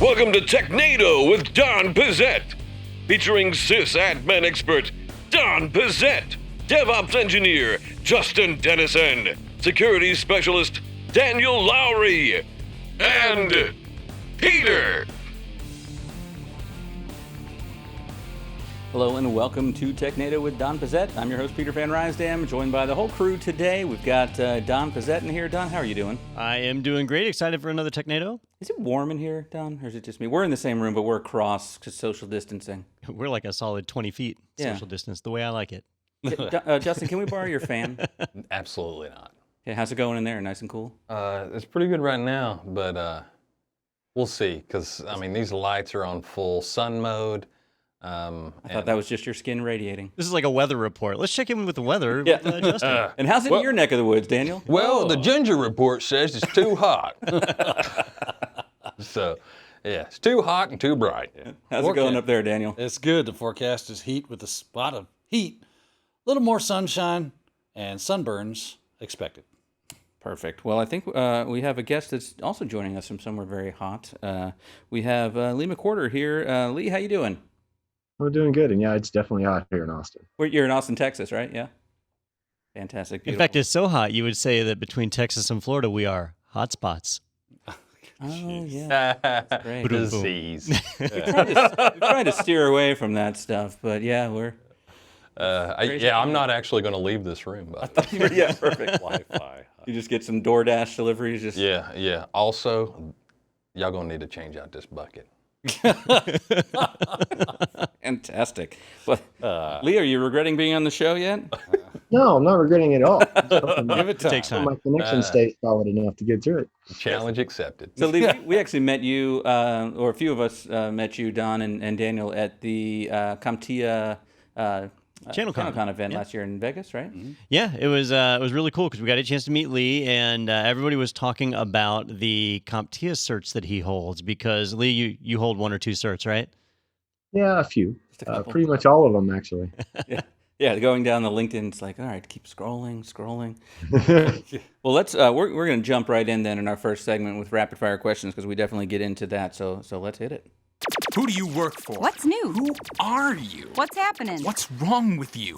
Welcome to Technado with Don Pizzette, featuring sysadmin expert Don Pizzette, DevOps engineer Justin Dennison, security specialist Daniel Lowry, and Peter. Hello and welcome to Technado with Don Pizzette. I'm your host, Peter Van Rysdam, joined by the whole crew today. We've got Don Pizzette in here. Don, how are you doing? I am doing great. Excited for another Technado. Is it warm in here, Don, or is it just me? We're in the same room, but we're across to social distancing. We're like a solid 20 feet social distance, the way I like it. Justin, can we borrow your fan? Absolutely not. Yeah, how's it going in there? Nice and cool? It's pretty good right now, but we'll see, because, I mean, these lights are on full sun mode. I thought that was just your skin radiating. This is like a weather report. Let's check in with the weather. Yeah. With, Justin. And how's it in your neck of the woods, Daniel? Well, the ginger report says it's too hot. So, yeah, it's too hot and too bright. Yeah. How's it going up there, Daniel? It's good. The forecast is heat with a spot of heat, a little more sunshine, and sunburns expected. Perfect. Well, I think we have a guest that's also joining us from somewhere very hot. We have Lee McWhorter here. Lee, how you doing? We're doing good, and yeah, it's definitely hot here in Austin. You're in Austin, Texas, right? Yeah. Fantastic. Beautiful. In fact, it's so hot, you would say that between Texas and Florida, we are hot spots. Oh, yeah. That's great. Disease. We try to steer away from that stuff, but yeah, we're... I'm not actually going to leave this room. But. Yeah, perfect. Wi-Fi. You just get some DoorDash deleries. Yeah. Also, y'all going to need to change out this bucket. Fantastic. Well, Lee, are you regretting being on the show yet? No, I'm not regretting it at all. Give it time. Takes time. My connection stays solid enough to get through it. Challenge accepted. So, Lee, we actually met you, or a few of us met you, Don and Daniel, at the CompTIA ChannelCon event last year in Vegas, right? Mm-hmm. Yeah, it was really cool because we got a chance to meet Lee, and everybody was talking about the CompTIA certs that he holds, because Lee, you hold one or two certs, right? Yeah, a few. Pretty much all of them, actually. Yeah, going down the LinkedIn, it's like, all right, keep scrolling. Well, let's we're going to jump right in then in our first segment with rapid fire questions, because we definitely get into that. So let's hit it. Who do you work for? What's new? Who are you? What's happening? What's wrong with you?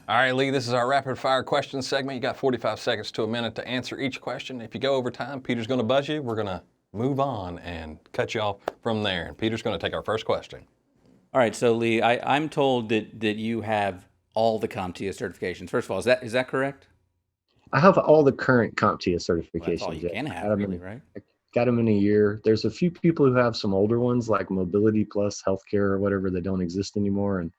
All right, Lee, this is our rapid fire questions segment. You got 45 seconds to a minute to answer each question. If you go over time, Peter's going to buzz you. We're going to move on and cut you off from there. And Peter's going to take our first question. All right, so Lee, I'm told that you have all the CompTIA certifications. First of all, is that correct? I have all the current CompTIA certifications. Well, that's all you can have, really, right? Got them in a year. There's a few people who have some older ones, like Mobility Plus Healthcare or whatever, that don't exist anymore. And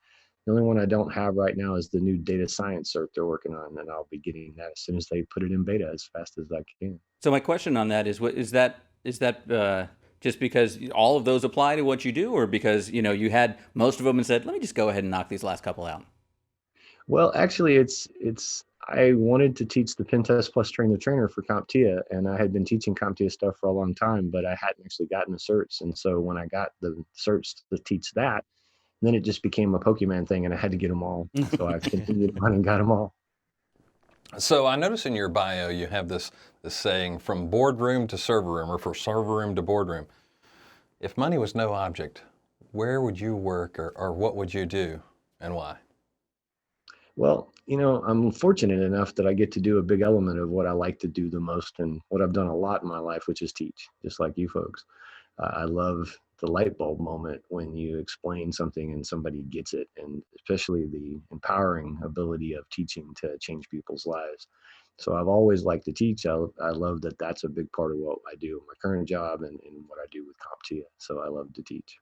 the only one I don't have right now is the new data science cert they're working on, and I'll be getting that as soon as they put it in beta as fast as I can. So my question on that is, what is that just because all of those apply to what you do, or because you had most of them and said, let me just go ahead and knock these last couple out? Well, actually, it's I wanted to teach the Pen Test Plus Train the Trainer for CompTIA, and I had been teaching CompTIA stuff for a long time, but I hadn't actually gotten the certs. And so when I got the certs to teach that, then it just became a Pokemon thing, and I had to get them all. So I continued on and got them all. So I notice in your bio you have this saying, from boardroom to server room, or from server room to boardroom. If money was no object, where would you work, or what would you do, and why? Well, I'm fortunate enough that I get to do a big element of what I like to do the most, and what I've done a lot in my life, which is teach, just like you folks. I love the light bulb moment when you explain something and somebody gets it, and especially the empowering ability of teaching to change people's lives. So I've always liked to teach. I love that that's a big part of what I do in my current job and what I do with CompTIA. So I love to teach.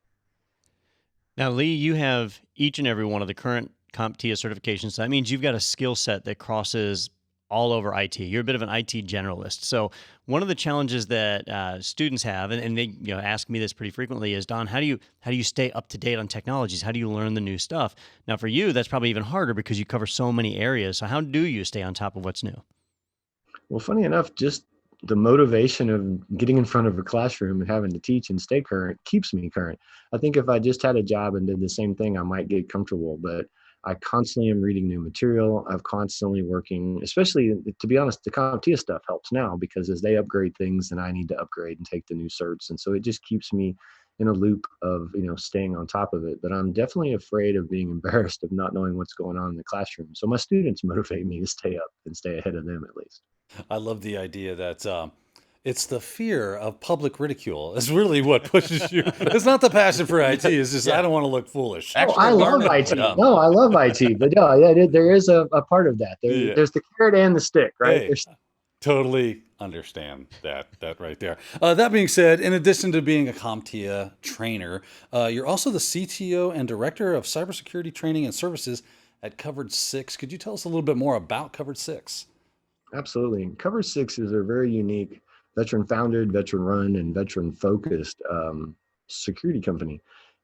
Now, Lee, you have each and every one of the current CompTIA certifications. So that means you've got a skill set that crosses all over IT. You're a bit of an IT generalist. So one of the challenges that students have, and they ask me this pretty frequently, is, Don, how do you stay up to date on technologies? How do you learn the new stuff? Now, for you, that's probably even harder because you cover so many areas. So how do you stay on top of what's new? Well, funny enough, just the motivation of getting in front of a classroom and having to teach and stay current keeps me current. I think if I just had a job and did the same thing, I might get comfortable, but I constantly am reading new material. I'm constantly working, especially, to be honest, the CompTIA stuff helps now because as they upgrade things, then I need to upgrade and take the new certs. And so it just keeps me in a loop of, staying on top of it. But I'm definitely afraid of being embarrassed of not knowing what's going on in the classroom. So my students motivate me to stay up and stay ahead of them at least. I love the idea that it's the fear of public ridicule is really what pushes you. It's not the passion for IT. It's just, I don't want to look foolish. Oh, I love IT. No, I love IT. But yeah, there is a part of that. There's the carrot and the stick, right? Hey, totally understand that right there. That being said, in addition to being a CompTIA trainer, you're also the CTO and Director of Cybersecurity Training and Services at Covered 6. Could you tell us a little bit more about Covered 6? Absolutely. Cover 6 is a very unique veteran-founded, veteran-run, and veteran-focused security company.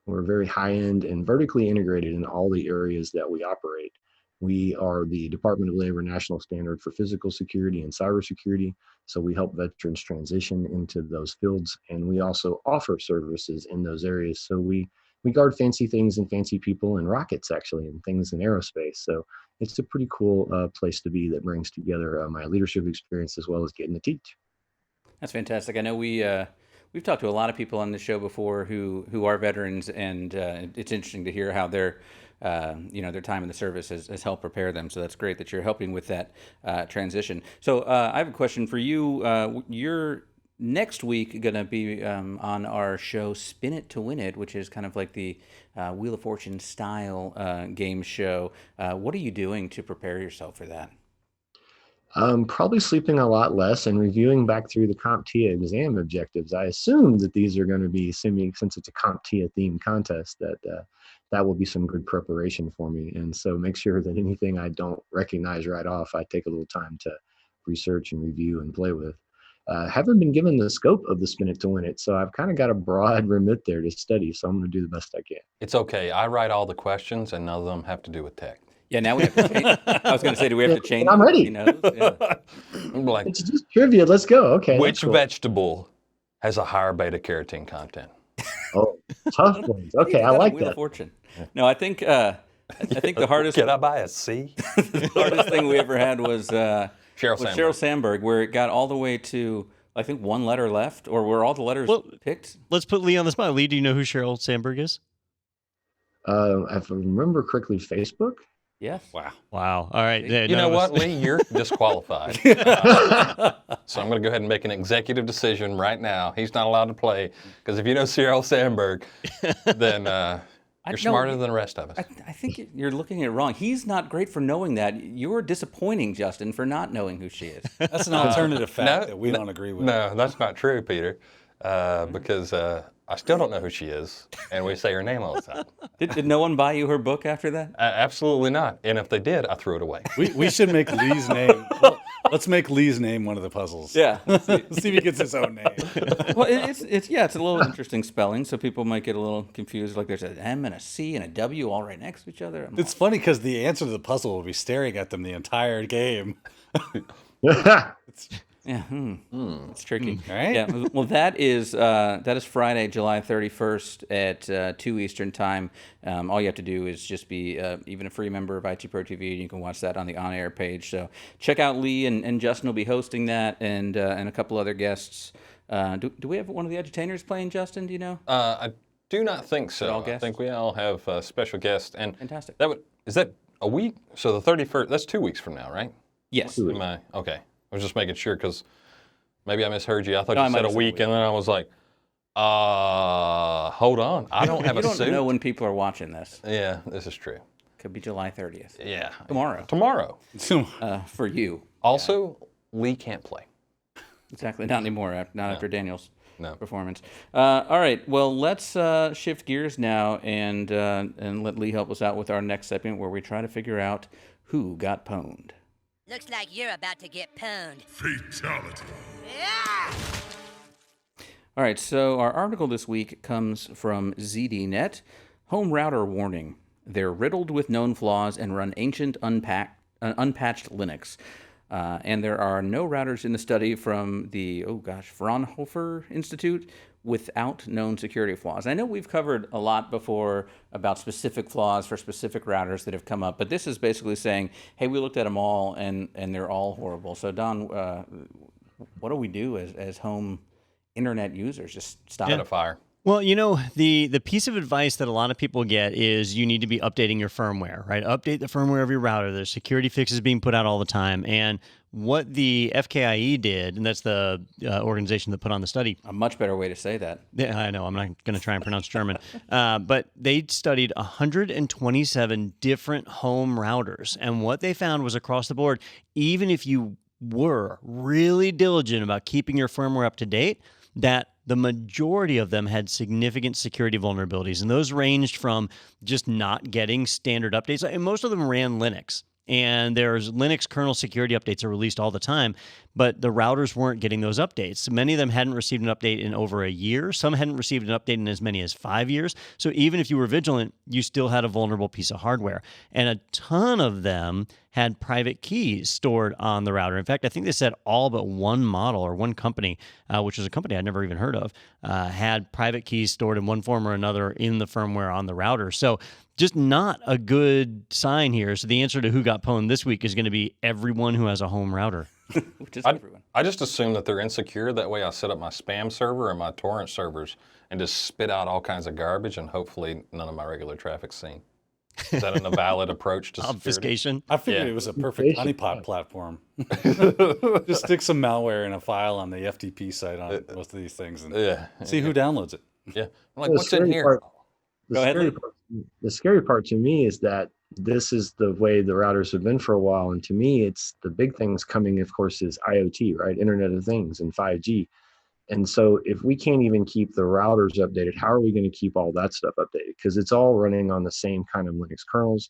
We're very high-end and vertically integrated in all the areas that we operate. We are the Department of Labor National Standard for Physical Security and Cybersecurity, so we help veterans transition into those fields, and we also offer services in those areas. So we guard fancy things and fancy people and rockets, actually, and things in aerospace. So it's a pretty cool place to be that brings together my leadership experience as well as getting to teach. That's fantastic. I know we've talked to a lot of people on the show before who are veterans, and it's interesting to hear how their time in the service has helped prepare them. So that's great that you're helping with that transition. So I have a question for you. You're next week going to be on our show Spin It to Win It, which is kind of like the Wheel of Fortune style game show. What are you doing to prepare yourself for that? Probably sleeping a lot less and reviewing back through the CompTIA exam objectives. I assume that these are going to be since it's a CompTIA themed contest, that will be some good preparation for me. And so make sure that anything I don't recognize right off, I take a little time to research and review and play with. Haven't been given the scope of the Spin It to Win It, so I've kind of got a broad remit there to study, so I'm going to do the best I can. It's okay. I write all the questions, and none of them have to do with tech. Yeah, now we have to change. I was going to say, do we have to change? I'm ready. Yeah. I'm like, It's just trivia. Let's go. Okay. which cool. vegetable has a higher beta carotene content? Oh, tough ones. Okay, I like Wheel that. of Fortune. No, I think the hardest Can I buy a C? the hardest thing we ever had was Sheryl Sandberg, where it got all the way to I think one letter left, or were all the letters picked? Let's put Lee on the spot. Lee, do you know who Sheryl Sandberg is? If I remember correctly, Facebook. Yes. Wow. All right. You know what, Lee? You're disqualified. So I'm going to go ahead and make an executive decision right now. He's not allowed to play because if you know Sheryl Sandberg, then you're smarter than the rest of us. I think you're looking at it wrong. He's not great for knowing that. You're disappointing Justin for not knowing who she is. That's an alternative fact that we don't agree with. No, that's not true, Peter, because I still don't know who she is, and we say her name all the time. Did no one buy you her book after that? Absolutely not. And if they did, I threw it away. We should make Lee's name. Let's make Lee's name one of the puzzles. Yeah. See if he gets his own name. Well, it's a little interesting spelling, so people might get a little confused. Like there's an M and a C and a W all right next to each other. It's funny because the answer to the puzzle will be staring at them the entire game. Yeah, it's tricky. All right. Yeah, well, that is Friday, July 31st at 2 Eastern time. All you have to do is just be even a free member of IT Pro TV, and you can watch that on the on-air page. So check out Lee, and Justin will be hosting that, and a couple other guests. Do we have one of the edutainers playing, Justin? Do you know? I do not think so. All guests? I think we all have special guests. And Fantastic. Is that a week? So the 31st, that's 2 weeks from now, right? Yes. Okay. I was just making sure because maybe I misheard you. I thought No, you said a week, and then I was like, hold on. I don't have You a don't suit. know when people are watching this. Yeah, this is true. Could be July 30th. Yeah. Tomorrow. So, For you. Also, Lee can't play. Exactly. Not anymore. Not after Daniel's No. performance. All right. Well, let's shift gears now and let Lee help us out with our next segment where we try to figure out who got pwned. Looks like you're about to get pwned. Fatality. Yeah! All right. So our article this week comes from ZDNet. Home router warning. They're riddled with known flaws and run ancient unpatched Linux. And there are no routers in the study from the, Fraunhofer Institute without known security flaws. I know we've covered a lot before about specific flaws for specific routers that have come up, but this is basically saying, hey, we looked at them all and they're all horrible. So Don, what do we do as home internet users? Just stop Set a fire. Well, the piece of advice that a lot of people get is you need to be updating your firmware, right? Update the firmware of your router. There's security fixes being put out all the time. And what the FKIE did, and that's the organization that put on the study. A much better way to say that. Yeah, I know. I'm not going to try and pronounce German. But they studied 127 different home routers. And what they found was across the board, even if you were really diligent about keeping your firmware up to date, that the majority of them had significant security vulnerabilities. And those ranged from just not getting standard updates. And most of them ran Linux. And there's Linux kernel security updates are released all the time, but the routers weren't getting those updates. Many of them hadn't received an update in over a year. Some hadn't received an update in as many as 5 years. So even if you were vigilant, you still had a vulnerable piece of hardware. And a ton of them had private keys stored on the router. In fact, I think they said all but one model or one company, which was a company I'd never even heard of, had private keys stored in one form or another in the firmware on the router. So just not a good sign here. So the answer to who got pwned this week is going to be everyone who has a home router. Which is everyone. I just assume that they're insecure. That way I set up my spam server and my torrent servers and just spit out all kinds of garbage, and hopefully none of my regular traffic's seen. Is that a valid approach to security? Obfuscation. I figured it was a perfect honeypot platform. Just stick some malware in a file on the FTP site on most of these things and see who downloads it. Yeah. I'm like, what's in here? The scary part to me is that this is the way the routers have been for a while. And to me, it's the big things coming, of course, is IoT, right? Internet of Things and 5G. And so if we can't even keep the routers updated, how are we going to keep all that stuff updated? Because it's all running on the same kind of Linux kernels.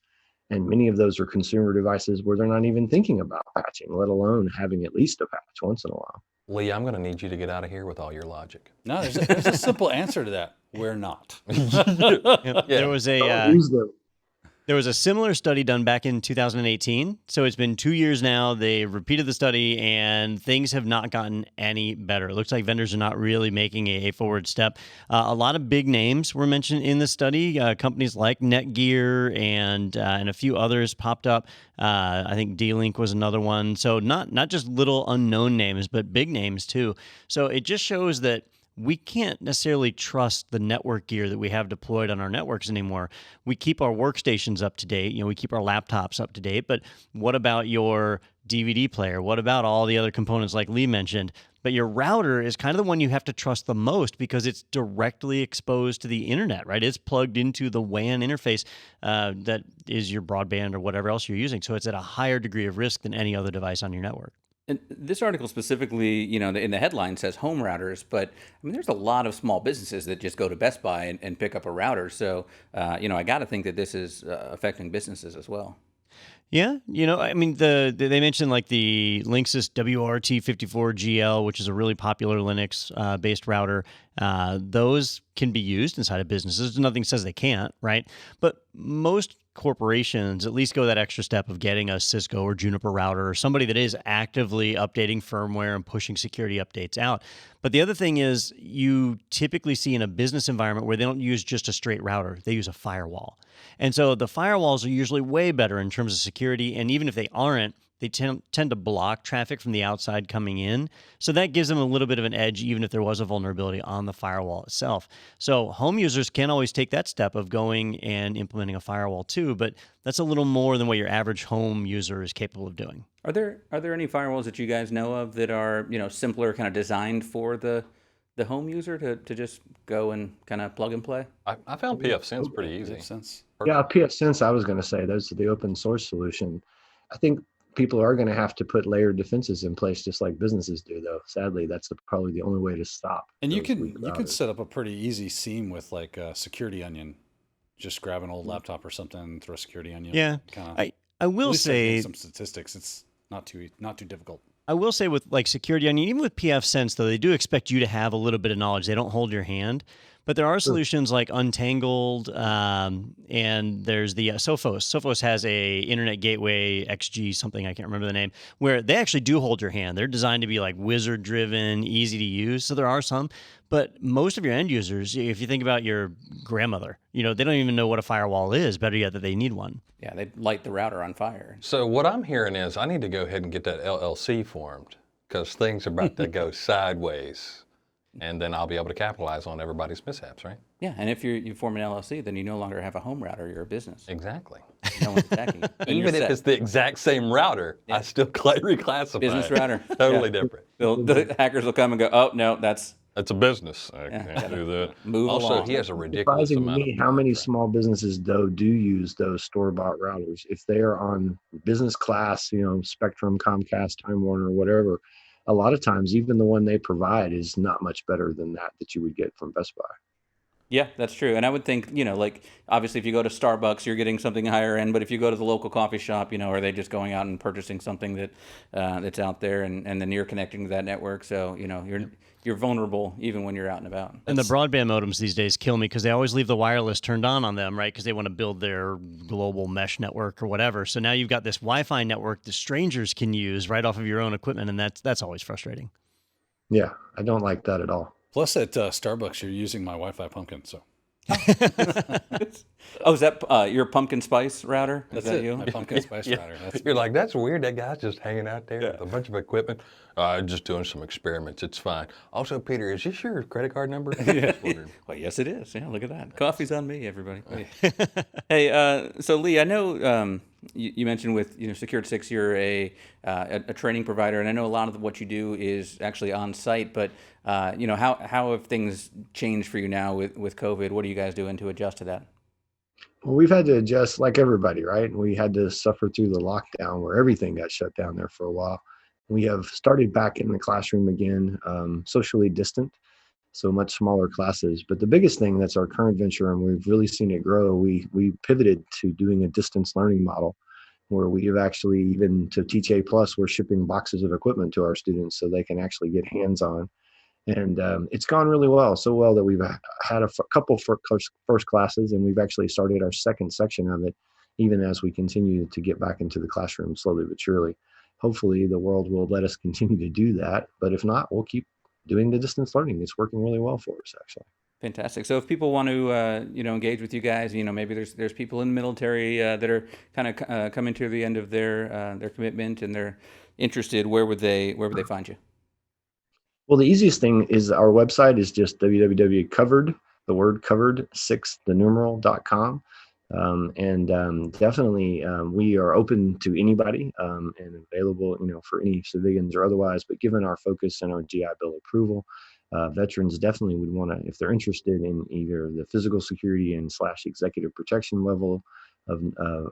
And many of those are consumer devices where they're not even thinking about patching, let alone having at least a patch once in a while. Lee, I'm going to need you to get out of here with all your logic. No, there's a simple answer to that. We're not. There was There was a similar study done back in 2018. So it's been 2 years now. They repeated the study and things have not gotten any better. It looks like vendors are not really making a forward step. A lot of big names were mentioned in the study. Companies like Netgear and a few others popped up. I think D-Link was another one. So not just little unknown names, but big names too. So it just shows that we can't necessarily trust the network gear that we have deployed on our networks anymore. We keep our workstations up to date. We keep our laptops up to date. But what about your DVD player? What about all the other components like Lee mentioned? But your router is kind of the one you have to trust the most because it's directly exposed to the internet, right? It's plugged into the WAN interface that is your broadband or whatever else you're using. So it's at a higher degree of risk than any other device on your network. And this article specifically, in the headline says home routers, but there's a lot of small businesses that just go to Best Buy and pick up a router. So, I got to think that this is affecting businesses as well. Yeah, they mentioned like the Linksys WRT54GL, which is a really popular Linux-based router. Those can be used inside of businesses. Nothing says they can't, right? But most corporations at least go that extra step of getting a Cisco or Juniper router or somebody that is actively updating firmware and pushing security updates out. But the other thing is you typically see in a business environment where they don't use just a straight router, they use a firewall. And so the firewalls are usually way better in terms of security. And even if they aren't, they tend to block traffic from the outside coming in. So that gives them a little bit of an edge, even if there was a vulnerability on the firewall itself. So home users can always take that step of going and implementing a firewall too, but that's a little more than what your average home user is capable of doing. Are there any firewalls that you guys know of that are, simpler, kind of designed for the home user to just go and kind of plug and play? I found pfSense pretty easy. Yeah, pfSense, I was going to say, those are the open source solution. I think people are going to have to put layered defenses in place just like businesses do, though. Sadly, that's probably the only way to stop. And you can set up a pretty easy seam with like a security onion. Just grab an old laptop or something, throw a security onion. Yeah, I will say some statistics. It's not too difficult. I will say with like security onion, even with pfSense, though, they do expect you to have a little bit of knowledge. They don't hold your hand. But there are solutions like Untangled, and there's the Sophos. Sophos has a internet gateway XG something, I can't remember the name, where they actually do hold your hand. They're designed to be like wizard driven, easy to use. So there are some, but most of your end users, if you think about your grandmother, they don't even know what a firewall is. Better yet, that they need one. Yeah, they light the router on fire. So what I'm hearing is I need to go ahead and get that LLC formed because things are about to go sideways. And then I'll be able to capitalize on everybody's mishaps, right? Yeah, and if you form an LLC, then you no longer have a home router. You're a business. Exactly. No one's attacking you. Then Even you're if set. it's the exact same router, I still reclassify Business it. router. Totally Yeah. different. The hackers will come and go, oh, no, that's It's a business. I can't do that. Move Also, along. he has a ridiculous Surprising to amount me of how many small businesses though do use those store-bought routers. If they are on business class, Spectrum, Comcast, Time Warner, whatever, a lot of times even the one they provide is not much better than that you would get from Best Buy. Yeah, that's true. And I would think, like obviously if you go to Starbucks, you're getting something higher end. But if you go to the local coffee shop, are they just going out and purchasing something that that's out there, and then you're connecting to that network? So you're vulnerable even when you're out and about. And the broadband modems these days kill me because they always leave the wireless turned on them, right? Because they want to build their global mesh network or whatever. So now you've got this Wi-Fi network that strangers can use right off of your own equipment, and that's always frustrating. Yeah, I don't like that at all. Plus, at Starbucks, you're using my Wi-Fi pumpkin. So Oh, is that your pumpkin spice router? Is that's that it. you? My pumpkin spice router. That's You're like, that's weird. That guy's just hanging out there with a bunch of equipment. Just doing some experiments. It's fine. Also, Peter, is this your credit card number? Well, yes, it is. Yeah, look at that. Coffee's on me, everybody. Hey, so Lee, I know you mentioned with Secured 6, you're a training provider, and I know a lot of what you do is actually on site. But how have things changed for you now with COVID? What are you guys doing to adjust to that? Well, we've had to adjust like everybody, right? We had to suffer through the lockdown where everything got shut down there for a while. We have started back in the classroom again, socially distant, so much smaller classes. But the biggest thing that's our current venture, and we've really seen it grow, we pivoted to doing a distance learning model where we have actually, even to Teach A+, we're shipping boxes of equipment to our students so they can actually get hands-on. And it's gone really well, so well that we've had a couple first classes, and we've actually started our second section of it, even as we continue to get back into the classroom slowly but surely. Hopefully the world will let us continue to do that, but if not, we'll keep doing the distance learning. It's working really well for us, actually. Fantastic. So if people want to, engage with you guys, maybe there's people in the military that are kind of coming to the end of their commitment and they're interested. Where would they find you? Well, the easiest thing is our website is just www.covered6.com. Definitely we are open to anybody and available, for any civilians or otherwise. But given our focus and our GI Bill approval, veterans definitely would want to, if they're interested in either the physical security and / executive protection level of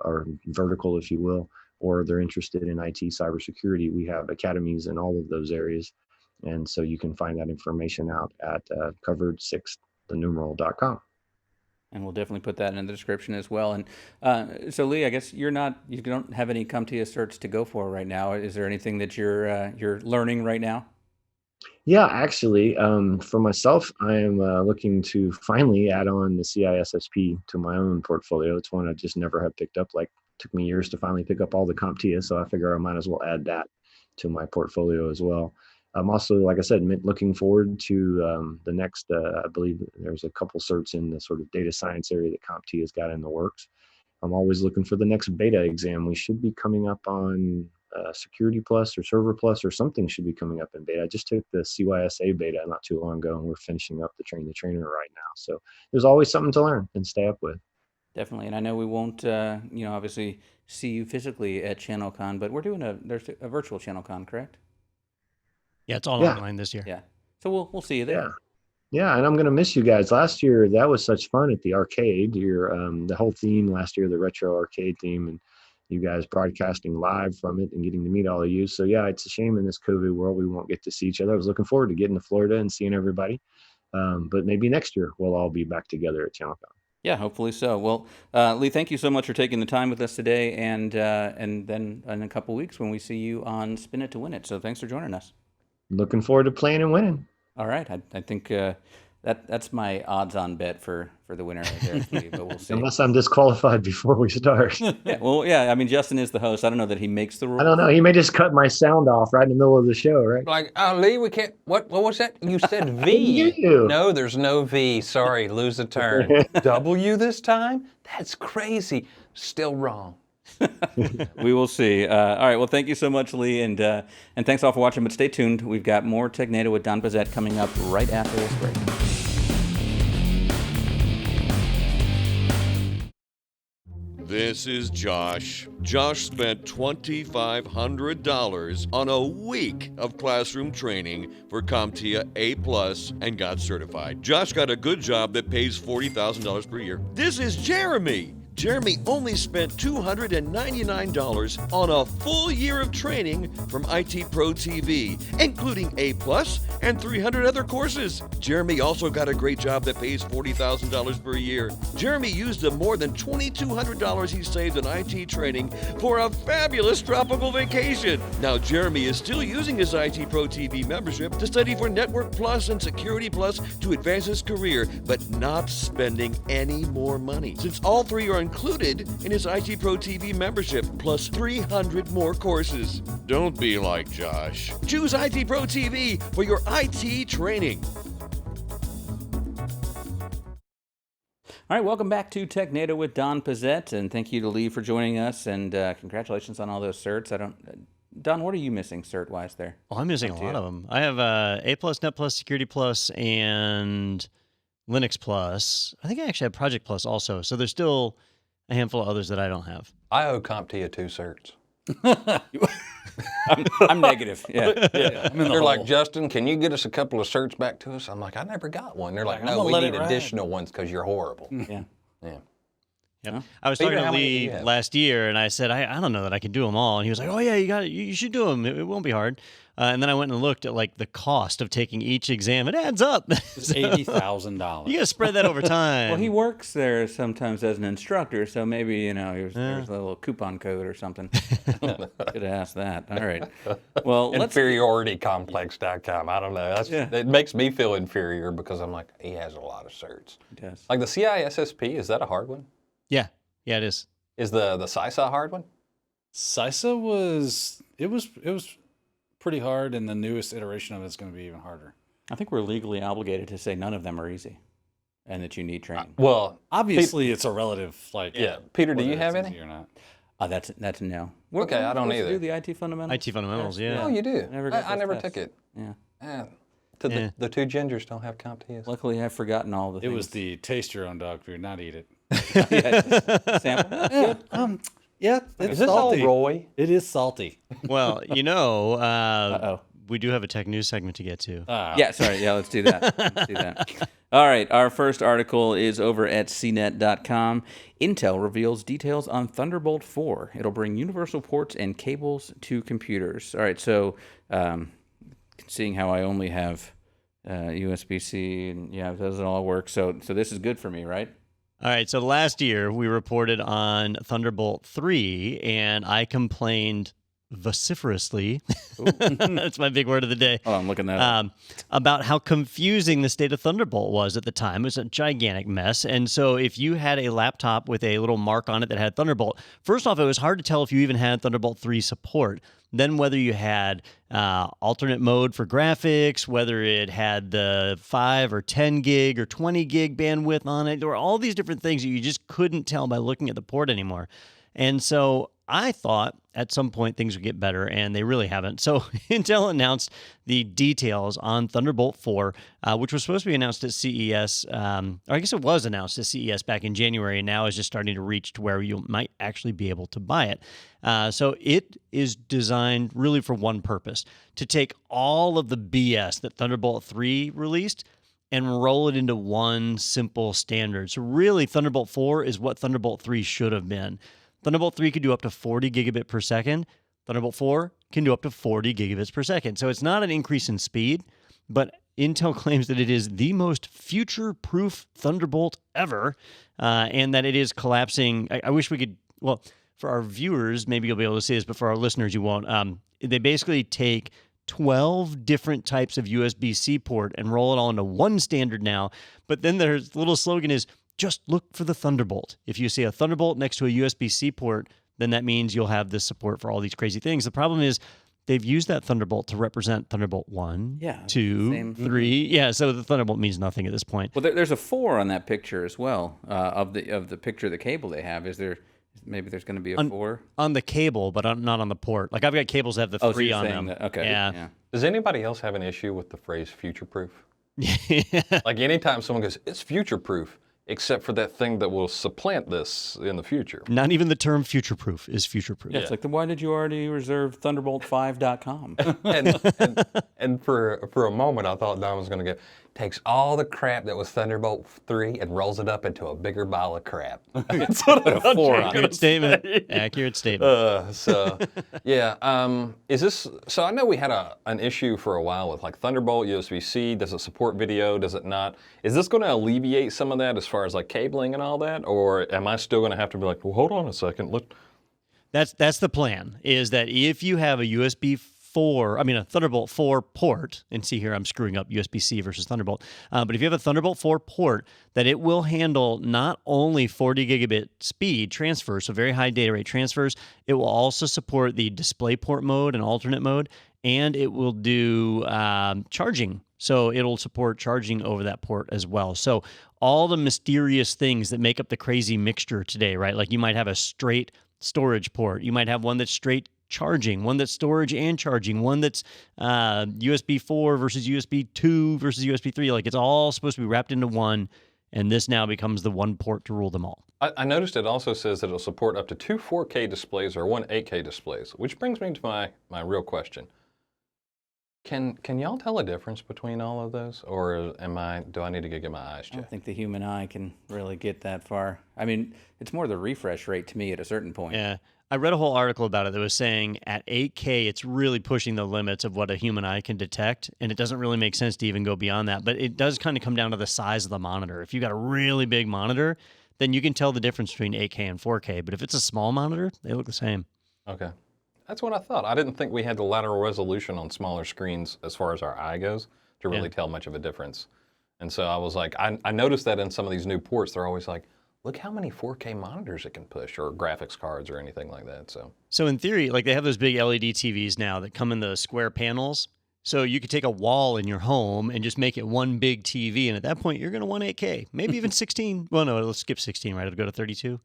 our vertical, if you will, or they're interested in IT cybersecurity, we have academies in all of those areas. And so you can find that information out at covered6.com. And we'll definitely put that in the description as well. And so Lee, I guess you don't have any CompTIA certs to go for right now. Is there anything that you're learning right now? Yeah, actually, for myself, I am looking to finally add on the CISSP to my own portfolio. It's one I just never have picked up. Took me years to finally pick up all the CompTIA, so I figure I might as well add that to my portfolio as well. I'm also, like I said, looking forward to the next, I believe there's a couple certs in the sort of data science area that CompTIA has got in the works. I'm always looking for the next beta exam. We should be coming up on Security Plus or Server Plus or something should be coming up in beta. I just took the CYSA beta not too long ago, and we're finishing up the Train the Trainer right now. So there's always something to learn and stay up with. Definitely. And I know we won't, obviously see you physically at ChannelCon, but we're doing there's a virtual ChannelCon, correct? Yeah, it's all online this year. Yeah. So we'll see you there. Yeah, and I'm gonna miss you guys. Last year that was such fun at the arcade. The whole theme last year, the retro arcade theme, and you guys broadcasting live from it and getting to meet all of you. So yeah, it's a shame in this COVID world we won't get to see each other. I was looking forward to getting to Florida and seeing everybody. But maybe next year we'll all be back together at ChannelCon. Yeah, hopefully so. Well, Lee, thank you so much for taking the time with us today, and then in a couple weeks when we see you on Spin It to Win It. So thanks for joining us. Looking forward to playing and winning. All right. I think That's my odds-on bet for the winner right there, Lee, but we'll see. Unless I'm disqualified before we start. Yeah, I mean, Justin is the host. I don't know that he makes the rules. I don't know. He may just cut my sound off right in the middle of the show, right? Like, Lee, we can't. What was that? You said V. You. No, there's no V. Sorry, lose a turn. W this time? That's crazy. Still wrong. We will see. All right. Well, thank you so much, Lee, and thanks all for watching. But stay tuned. We've got more Technado with Don Pezet coming up right after this break. This is Josh. Josh spent $2,500 on a week of classroom training for CompTIA A+ and got certified. Josh got a good job that pays $40,000 per year. This is Jeremy. Jeremy only spent $299 on a full year of training from IT Pro TV, including A+ and 300 other courses. Jeremy also got a great job that pays $40,000 per year. Jeremy used the more than $2,200 he saved on IT training for a fabulous tropical vacation. Now, Jeremy is still using his IT Pro TV membership to study for Network Plus and Security Plus to advance his career, but not spending any more money, since all three are included in his IT Pro TV membership, plus 300 more courses. Don't be like Josh. Choose IT Pro TV for your IT training. All right, welcome back to Technado with Don Pezet, and thank you to Lee for joining us, and congratulations on all those certs. Don, what are you missing cert-wise there? Oh, I'm missing a lot of them. I have A+, Net Plus, Security Plus, and Linux Plus. I think I actually have Project Plus also, so there's still a handful of others that I don't have. I owe CompTIA 2 certs. I'm negative. Yeah. They're like, Justin, can you get us a couple of certs back to us? I'm like, I never got one. They're like, no, we need additional ones because you're horrible. Yeah. Yep. I was talking to Lee last year, and I said, I don't know that I can do them all. And he was like, oh, yeah, you got it. You should do them. It won't be hard. And then I went and looked at like the cost of taking each exam. It adds up. It's $80,000. You got to spread that over time. Well, he works there sometimes as an instructor, so maybe, there's a little coupon code or something. Should have asked that. All right. Well, inferioritycomplex.com. I don't know. It makes me feel inferior because I'm like, he has a lot of certs. Yes. Like the CISSP, is that a hard one? Yeah, it is. Is the CISA a hard one? CISA was pretty hard, and the newest iteration of it is going to be even harder. I think we're legally obligated to say none of them are easy and that you need training. Well, obviously, it's a relative, Peter, do you have any? Or not. That's no. Okay, I don't either. Do the IT fundamentals? IT fundamentals, yeah. Oh, you do? I never tests. took it. Yeah. The two gingers don't have CompTIAs. Luckily, I've forgotten all the things. It was the taste your own dog food, not eat it. Sample? Yeah, it's Is this salty. all Roy? It is salty. Well, we do have a tech news segment to get to. Yeah, sorry. Yeah, let's do that. All right, our first article is over at CNET.com. Intel reveals details on Thunderbolt 4. It'll bring universal ports and cables to computers. All right, so seeing how I only have USB-C, and it doesn't all work. So this is good for me, right? All right, so last year we reported on Thunderbolt 3, and I complained vociferously, that's my big word of the day, I'm looking that up. About how confusing the state of Thunderbolt was at the time. It was a gigantic mess, and so if you had a laptop with a little mark on it that had Thunderbolt, first off, it was hard to tell if you even had Thunderbolt 3 support. Then whether you had alternate mode for graphics, whether it had the 5 or 10 gig or 20 gig bandwidth on it, there were all these different things that you just couldn't tell by looking at the port anymore. And so I thought at some point things would get better, and they really haven't. So Intel announced the details on Thunderbolt 4, which was supposed to be announced at CES, or I guess it was announced at CES back in January, and now is just starting to reach to where you might actually be able to buy it. So it is designed really for one purpose, to take all of the BS that Thunderbolt 3 released and roll it into one simple standard. So really, Thunderbolt 4 is what Thunderbolt 3 should have been. Thunderbolt 3 could do up to 40 gigabit per second. Thunderbolt 4 can do up to 40 gigabits per second. So it's not an increase in speed, but Intel claims that it is the most future-proof Thunderbolt ever, and that it is collapsing. I wish we could, well, for our viewers, maybe you'll be able to see this, but for our listeners, you won't. They basically take 12 different types of USB-C port and roll it all into one standard now. But then their little slogan is, just look for the Thunderbolt. If you see a Thunderbolt next to a USB-C port, then that means you'll have this support for all these crazy things. The problem is they've used that Thunderbolt to represent Thunderbolt 1, 2, 3. Yeah, so the Thunderbolt means nothing at this point. Well, there's a 4 on that picture as well, of the picture of the cable they have. Is there... Maybe there's going to be a 4? On the cable, but not on the port. Like, I've got cables that have the 3 on them. Okay. Yeah. Does anybody else have an issue with the phrase future-proof? Yeah. Like anytime someone goes, it's future-proof, except for that thing that will supplant this in the future. Not even the term future-proof is future-proof. Yeah, it's like, then why did you already reserve Thunderbolt5.com? and for a moment, I thought Don was going to go, takes all the crap that was Thunderbolt 3 and rolls it up into a bigger ball of crap. That's what I thought you were Accurate statement. Accurate statement. So I know we had an issue for a while with like Thunderbolt, USB-C, does it support video, does it not? Is this going to alleviate some of that as far as like cabling and all that? Or am I still going to have to be like, well, hold on a second, look. That's the plan, is that if you have a Thunderbolt 4 port, and see here I'm screwing up USB-C versus Thunderbolt, but if you have a Thunderbolt 4 port, that it will handle not only 40 gigabit speed transfer, so very high data rate transfers, it will also support the DisplayPort mode and alternate mode, and it will do charging. So it'll support charging over that port as well. So all the mysterious things that make up the crazy mixture today, right? Like you might have a straight storage port. You might have one that's straight charging, one that's storage and charging, one that's USB 4 versus USB 2 versus USB 3. Like it's all supposed to be wrapped into one, and this now becomes the one port to rule them all. I noticed it also says that it'll support up to 2 4K displays or 1 8K displays, which brings me to my real question. Can y'all tell a difference between all of those, or do I need to go get my eyes checked? I don't think the human eye can really get that far. I mean, it's more the refresh rate to me at a certain point. Yeah. I read a whole article about it that was saying at 8K, it's really pushing the limits of what a human eye can detect, and it doesn't really make sense to even go beyond that. But it does kind of come down to the size of the monitor. If you've got a really big monitor, then you can tell the difference between 8K and 4K. But if it's a small monitor, they look the same. Okay. That's what I thought. I didn't think we had the lateral resolution on smaller screens as far as our eye goes to really tell much of a difference. And so I was like, I noticed that in some of these new ports, they're always like, look how many 4K monitors it can push, or graphics cards or anything like that. So in theory, like they have those big LED TVs now that come in the square panels. So you could take a wall in your home and just make it one big TV. And at that point, you're going to want 8K, maybe even 16. Well, no, let's skip 16, right? It'll go to 32.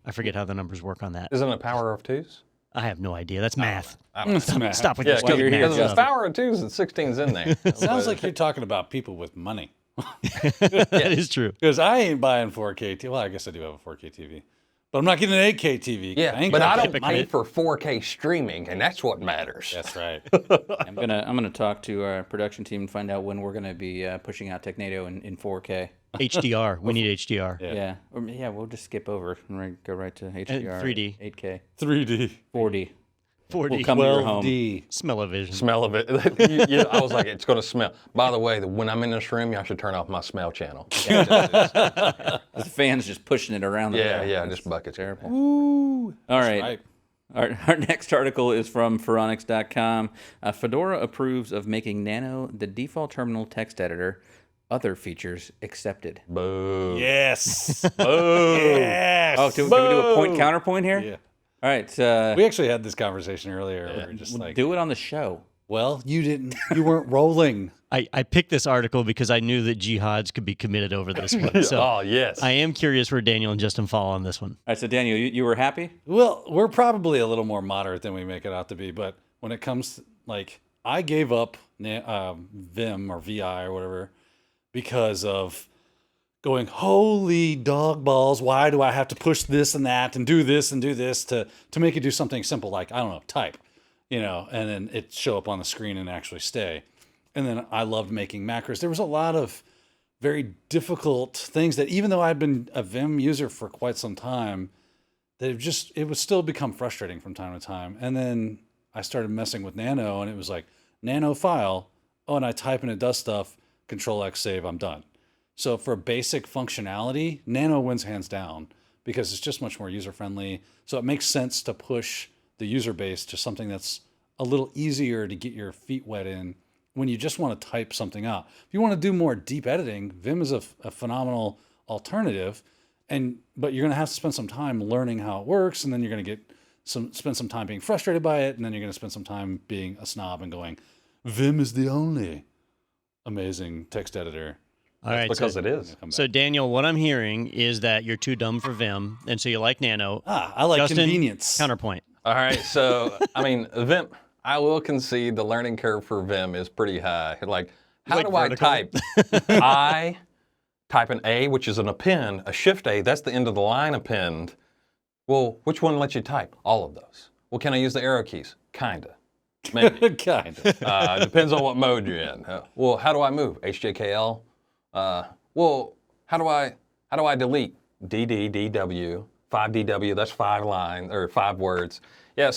I forget how the numbers work on that. Isn't it power of 2s? I have no idea. That's math. Stop with your stupid math because stuff. the power of 2s and 16's in there. Sounds like you're talking about people with money. That is true. Because I ain't buying 4K TV. Well, I guess I do have a 4K TV. But I'm not getting an 8K TV. Yeah, but I don't pay for 4K streaming, and that's what matters. That's right. I'm gonna talk to our production team and find out when we're gonna be pushing out Technado in 4K. HDR. We need HDR. Yeah. We'll just skip over and go right to HDR. 3D. 8K. 3D. 4D. 4D. We'll come to your home. 12D. Smell-o-vision. Smell of it. I was like, it's going to smell. By the way, when I'm in this room, y'all should turn off my smell channel. The fan's just pushing it around the room. Yeah, just buckets. Terrible. Ooh. All right. Our next article is from Phoronix.com. Fedora approves of making Nano the default terminal text editor. Other features accepted. Boo. Yes. Boo. Yes. Oh, can we do a point counterpoint here? Yeah. All right. We actually had this conversation earlier. We were just like, do it on the show. well, you didn't. You weren't rolling. I picked this article because I knew that jihads could be committed over this one. So Oh, yes. I am curious where Daniel and Justin fall on this one. All right. So Daniel, you were happy? Well, we're probably a little more moderate than we make it out to be, but when it comes to, like, I gave up Vim or VI or whatever because of going, holy dog balls, why do I have to push this and that and do this to make it do something simple like, I don't know, type, you know, and then it show up on the screen and actually stay. And then I loved making macros. There was a lot of very difficult things that even though I'd been a Vim user for quite some time, that it would still become frustrating from time to time. And then I started messing with Nano and it was like, Nano file, oh, and I type and it does stuff, Control X save, I'm done. So for basic functionality, Nano wins hands down because it's just much more user-friendly. So it makes sense to push the user base to something that's a little easier to get your feet wet in when you just want to type something out. If you want to do more deep editing, Vim is a phenomenal alternative, but you're going to have to spend some time learning how it works, and then you're going to spend some time being frustrated by it, and then you're going to spend some time being a snob and going, Vim is the only amazing text editor. All right, because it is. So Daniel, what I'm hearing is that you're too dumb for Vim, and so you like Nano. I like Justin, convenience. Counterpoint. All right, so I mean, Vim. I will concede the learning curve for Vim is pretty high. Like, how do I type? I type an A, which is an append, a shift A. That's the end of the line append. Well, which one lets you type? All of those. Well, can I use the arrow keys? Kinda. Maybe. Kind of. Depends on what mode you're in. Well, how do I move? HJKL. Well, how do I delete? DD, DW, 5DW. That's 5 lines or 5 words. Yeah.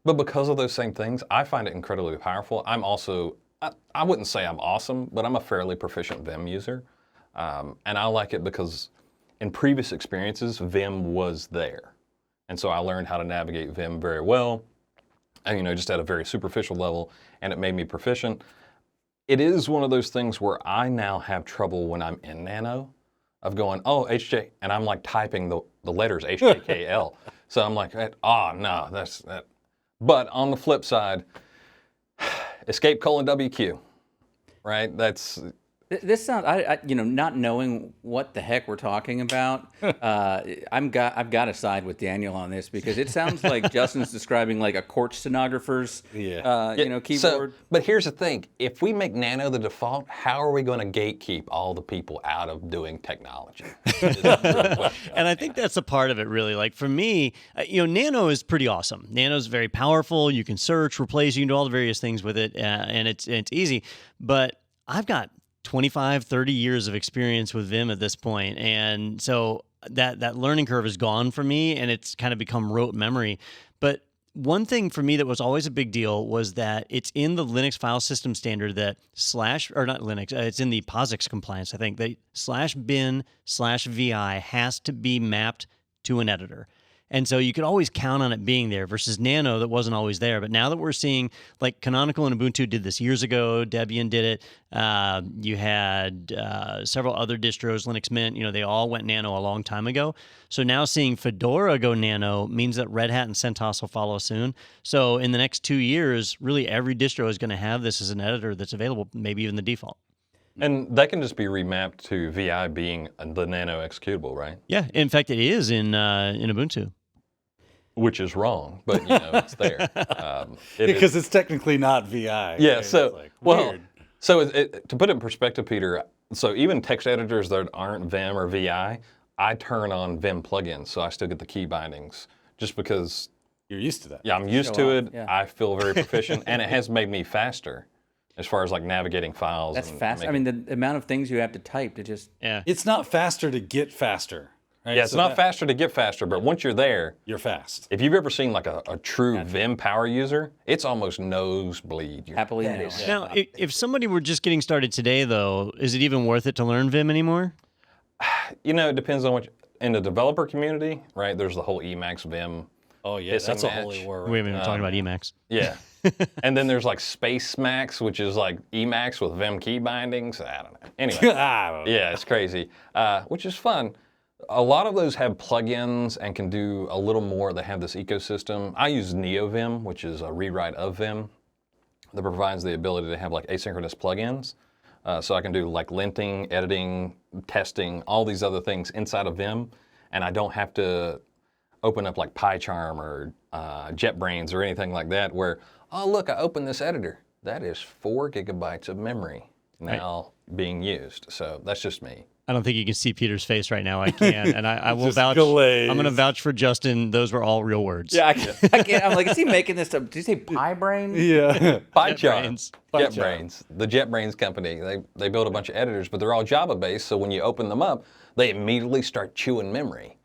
But because of those same things, I find it incredibly powerful. I'm also, I wouldn't say I'm awesome, but I'm a fairly proficient Vim user. And I like it because in previous experiences, Vim was there. And so I learned how to navigate Vim very well, and, just at a very superficial level, and it made me proficient. It is one of those things where I now have trouble when I'm in Nano of going, oh, HJ, and I'm like typing the letters HJKL. So I'm like, no, that's that. But on the flip side, escape : WQ, right? That's This sounds, not knowing what the heck we're talking about. I've got to side with Daniel on this because it sounds like Justin's describing like a court stenographer's, keyboard. So, but here's the thing: if we make Nano the default, how are we going to gatekeep all the people out of doing technology? And I think that's a part of it, really. Like for me, Nano is pretty awesome. Nano's very powerful. You can search, replace, you can do all the various things with it, and it's easy. But I've got 25, 30 years of experience with Vim at this point. And so that learning curve is gone for me, and it's kind of become rote memory. But one thing for me that was always a big deal was that it's in the Linux file system standard that it's in the POSIX compliance, I think, that /bin/vi has to be mapped to an editor. And so you could always count on it being there versus Nano that wasn't always there. But now that we're seeing, like Canonical and Ubuntu did this years ago, Debian did it. You had several other distros, Linux Mint, they all went Nano a long time ago. So now seeing Fedora go Nano means that Red Hat and CentOS will follow soon. So in the next 2 years, really every distro is going to have this as an editor that's available, maybe even the default. And that can just be remapped to VI being the Nano executable, right? Yeah, in fact, it is in Ubuntu. Which is wrong, but it's there. Because it's technically not VI. Yeah, right? so, weird. To put it in perspective, Peter, so even text editors that aren't Vim or VI, I turn on Vim plugins, so I still get the key bindings, just because... You're used to that. Yeah, I'm used to it. Yeah. I feel very proficient, and it has made me faster as far as like navigating files. That's fast. I mean, the amount of things you have to type to just... Yeah. It's not faster to get faster. Right? Yeah, it's not faster to get faster, but once you're there, you're fast. if you've ever seen like a true Vim power user, it's almost nosebleed. Happily no. Now, if somebody were just getting started today, though, is it even worth it to learn Vim anymore? It depends on in the developer community, right? There's the whole Emacs Vim. Oh, yeah, that's a holy war. We haven't even talking about Emacs. Yeah. And then there's like Space Max, which is like Emacs with Vim key bindings. I don't know. Anyway, yeah, it's crazy, which is fun. A lot of those have plugins and can do a little more. They have this ecosystem. I use NeoVim, which is a rewrite of Vim that provides the ability to have like asynchronous plugins. So I can do like linting, editing, testing, all these other things inside of Vim, and I don't have to open up like PyCharm or JetBrains or anything like that where, oh, look, I opened this editor. That is 4 gigabytes of memory now being used. So that's just me. I don't think you can see Peter's face right now. I can, and I will Just vouch. glaze. I'm going to vouch for Justin. Those were all real words. Yeah, I can't. I'm like, is he making this up? Did you say pie brain? Yeah. PyCharm. JetBrains. JetBrains. The JetBrains company. They build a bunch of editors, but they're all Java-based, so when you open them up, they immediately start chewing memory.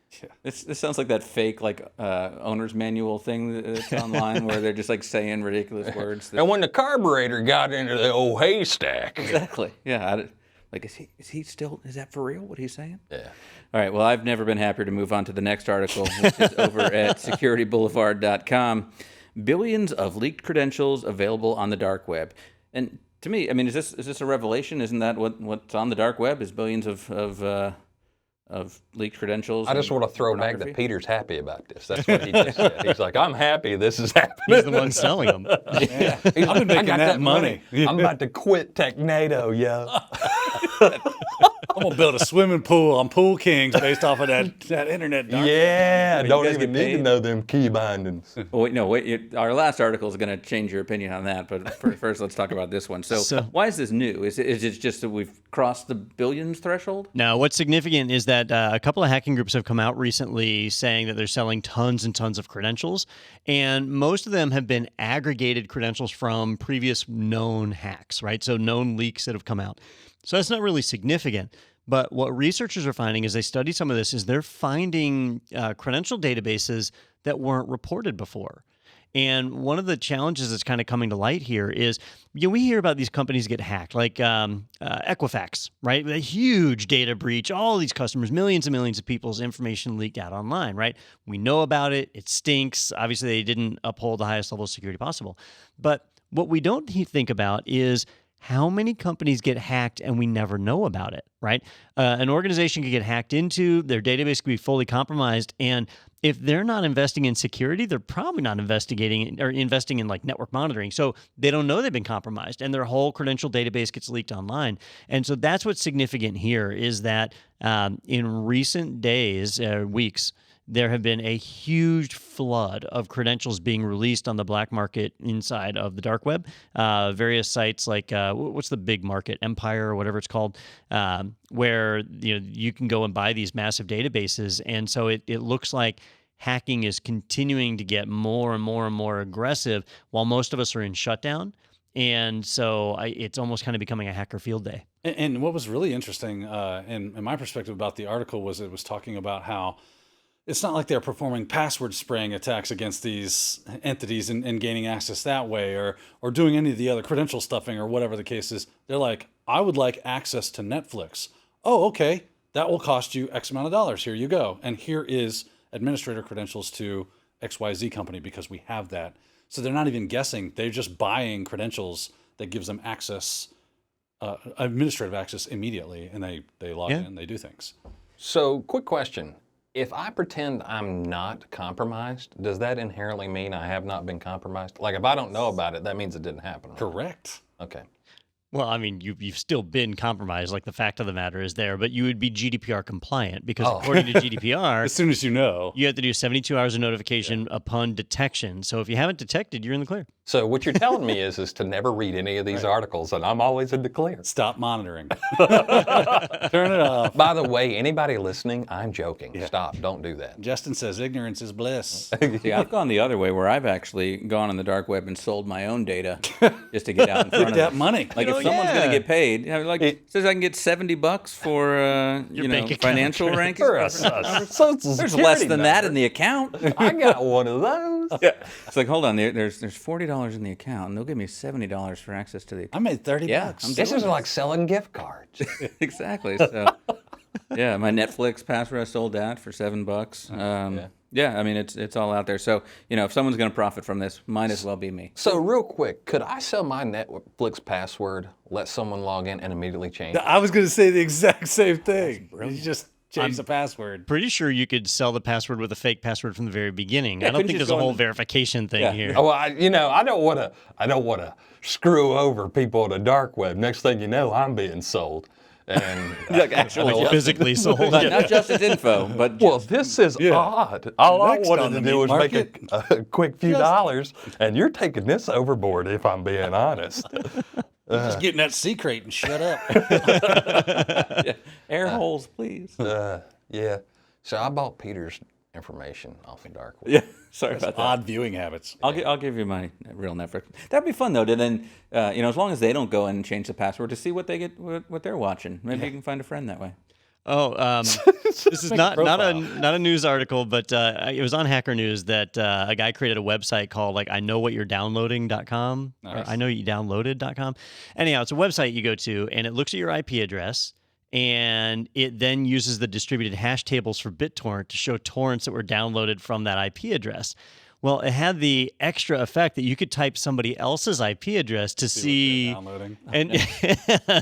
This sounds like that fake owner's manual thing that's online where they're just like saying ridiculous words. And when the carburetor got into the old haystack. Exactly. Yeah. Is that for real, what he's saying? Yeah. All right, well, I've never been happier to move on to the next article, which is over at securityboulevard.com. billions of leaked credentials available on the dark web. And to me, I mean, is this a revelation? Isn't that what's on the dark web? Is billions of leaked credentials? I just and want to throw back pornography? that Peter's happy about this. That's what he just said. He's like, I'm happy this is happening. He's the one selling them. I've been I making got that money. I'm about to quit Technado, yo. I'm gonna build a swimming pool on Pool Kings based off of that internet. Dark Yeah, you don't guys even get need to paid? know them key bindings. Wait, our last article is going to change your opinion on that, but first let's talk about this one. So why is this new? Is it just that we've crossed the billions threshold? Now, what's significant is that a couple of hacking groups have come out recently saying that they're selling tons and tons of credentials, and most of them have been aggregated credentials from previous known hacks, right? So known leaks that have come out. So that's not really significant. But what researchers are finding as they study some of this is they're finding credential databases that weren't reported before. And one of the challenges that's kind of coming to light here is, we hear about these companies get hacked, like Equifax, right? A huge data breach, all these customers, millions and millions of people's information leaked out online, right? We know about it. It stinks. Obviously, they didn't uphold the highest level of security possible. But what we don't think about is how many companies get hacked and we never know about it, right? An organization could get hacked into, their database could be fully compromised, and if they're not investing in security, they're probably not investigating or investing in like network monitoring. So they don't know they've been compromised, and their whole credential database gets leaked online. And so that's what's significant here is that in recent days, weeks, there have been a huge flood of credentials being released on the black market inside of the dark web. Various sites like, what's the big market, Empire or whatever it's called, where you can go and buy these massive databases. And so it looks like hacking is continuing to get more and more and more aggressive while most of us are in shutdown. And so it's almost kind of becoming a hacker field day. And what was really interesting, in my perspective about the article, was it was talking about how it's not like they're performing password spraying attacks against these entities and gaining access that way, or doing any of the other credential stuffing or whatever the case is. They're like, I would like access to Netflix. Oh, okay. That will cost you X amount of dollars. Here you go. And here is administrator credentials to XYZ company because we have that. So they're not even guessing. They're just buying credentials that gives them access, administrative access immediately. And they log in, they do things. So, quick question. If I pretend I'm not compromised, does that inherently mean I have not been compromised? Like, if I don't know about it, that means it didn't happen. Right? Correct. Okay. Well, I mean, you've still been compromised. Like the fact of the matter is there, but you would be GDPR compliant because according to GDPR, As soon as you know. you have to do 72 hours of notification upon detection. So if you haven't detected, you're in the clear. So what you're telling me is to never read any of these articles, and I'm always in the clear. Stop monitoring. Turn it off. By the way, anybody listening, I'm joking. Stop. Don't do that. Justin says ignorance is bliss. See, I've gone the other way where I've actually gone on the dark web and sold my own data just to get out in front Get of that it. money. Like if someone's going to get paid, it says I can get $70 for bank account financial ranking. There's less than that in the account. I got one of those. It's like, hold on, there's $40 in the account, and they'll give me $70 for access to the. I made 30 Yeah, bucks. I'm This doing is like selling gift cards. exactly. So, yeah, my Netflix password I sold that for $7. Yeah, I mean it's all out there. So if someone's going to profit from this, might as well be me. So real quick, could I sell my Netflix password, let someone log in, and immediately change it? I was going to say the exact same thing. You just change the password. Pretty sure you could sell the password with a fake password from the very beginning. I don't couldn't think you there's just a go whole in- verification thing here. Oh, I don't want to screw over people on the dark web. Next thing you know, I'm being sold. And Actually, physically sold. Not just as info, but well, this is odd. All Next I on wanted the to do meat was market. make a quick few dollars, and you're taking this overboard, if I'm being honest. Just get in that sea crate and shut up. air holes, please. Yeah. So I bought Peter's information off the dark web. Yeah, sorry about that. Odd viewing habits. I'll give you my real Netflix. That'd be fun though. To then, as long as they don't go in and change the password, to see what they get, what they're watching. Maybe you can find a friend that way. Oh, this is not a news article, but it was on Hacker News that a guy created a website called like IknowWhatYou'reDownloading.com or IknowWhatYouDownloaded.com. Anyhow, it's a website you go to and it looks at your IP address and it then uses the distributed hash tables for BitTorrent to show torrents that were downloaded from that IP address. Well, it had the extra effect that you could type somebody else's IP address to see, downloading. and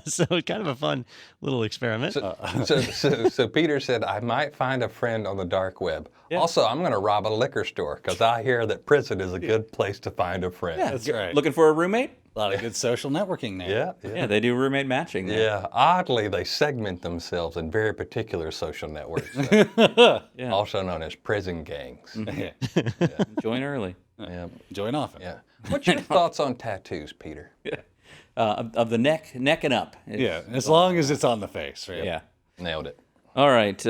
so it's kind of a fun little experiment. So Peter said, I might find a friend on the dark web. Yeah. Also, I'm going to rob a liquor store because I hear that prison is a good place to find a friend. Yeah, That's right. Looking for a roommate? A lot of good social networking there. Yeah. Yeah, they do roommate matching there. Yeah, oddly, they segment themselves in very particular social networks, so Yeah. also known as prison gangs. Yeah. Join early. Yeah, Join often. yeah. What's your thoughts on tattoos, Peter? Of the neck and up. Yeah, as long as it's on the face, right? Yeah. Nailed it. All right.